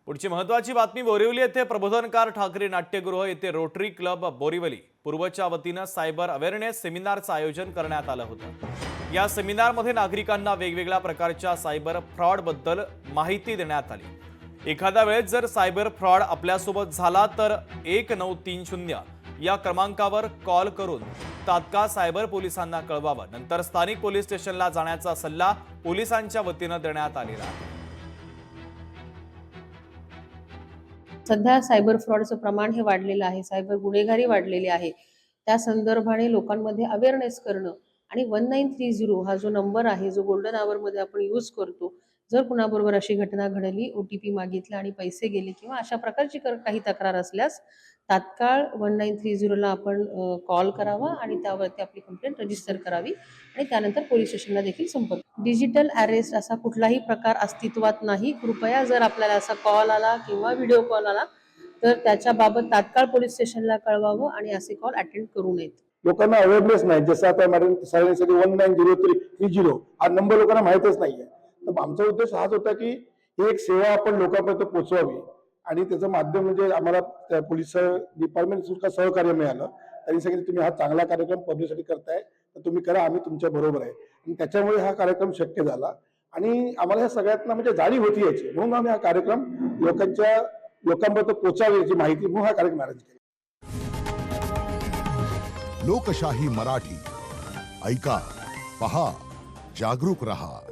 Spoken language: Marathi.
पुढची महत्त्वाची बातमी बोरिवली येथे प्रबोधनकार ठाकरे नाट्यगृह येथे रोटरी क्लब बोरिवली पूर्वच्या वतीने सायबर अवेअरनेस सेमिनारचं आयोजन करण्यात आलं होतं। या सेमिनारमध्ये नागरिकांना वेगवेगळ्या प्रकारच्या सायबर फ्रॉड बद्दल माहिती देण्यात आली। एखाद्या वेळेस जर सायबर फ्रॉड आपल्यासोबत झाला तर 1930 या क्रमांकावर कॉल करून तात्काळ सायबर पोलिसांना कळवावं। नंतर स्थानिक पोलीस स्टेशनला जाण्याचा सल्ला पोलिसांच्या वतीने देण्यात आलेला आहे। सध्या सायबर फ्रॉडचं प्रमाण हे वाढलेलं आहे, सायबर गुन्हेगारी वाढलेली आहे। त्या संदर्भाने लोकांमध्ये अवेअरनेस करणं आणि 1930 हा जो नंबर आहे, जो गोल्डन आवरमध्ये आपण यूज करतो, जर कुणाबरोबर अशी घटना घडली, OTP मागितला आणि पैसे गेले किंवा अशा प्रकारची काही तक्रार असल्यास तात्काळ 1930 ला आपण कॉल करावा आणि त्यावरती आपली कंप्लेंट रजिस्टर करावी आणि त्यानंतर पोलीस स्टेशनला देखील संपर्क। डिजिटल अरेस्ट असा कुठलाही प्रकार अस्तित्वात नाही। कृपया जर आपल्याला असा कॉल आला किंवा व्हिडिओ कॉल आला तर त्याच्याबाबत तात्काळ पोलीस स्टेशनला कळवावं आणि असे कॉल अटेंड करू नयेत। लोकांना अवेअरनेस नाही, जसं आता मॅडम सांगितलं 190330 हा नंबर लोकांना माहितच नाहीये। तर आमचा उद्देश हाच होता की ही एक सेवा आपण लोकांपर्यंत पोहोचवावी आणि त्याचं माध्यम म्हणजे आम्हाला त्या पोलीस डिपार्टमेंटचं सहकार्य मिळालं। त्यांनी सांगितलं तुम्ही हा चांगला कार्यक्रम पब्लिकसाठी करताय तर तुम्ही करा, आम्ही तुमच्या बरोबर आहे। आणि त्याच्यामुळे हा कार्यक्रम शक्य झाला आणि आम्हाला या सगळ्यांना म्हणजे जाणीव होती याची, म्हणून आम्ही हा कार्यक्रम लोकांपर्यंत पोहोचावी याची माहिती म्हणून हा कार्यक्रम अरेंज केला। लोकशाही मराठी ऐका, पहा, जागरूक रहा।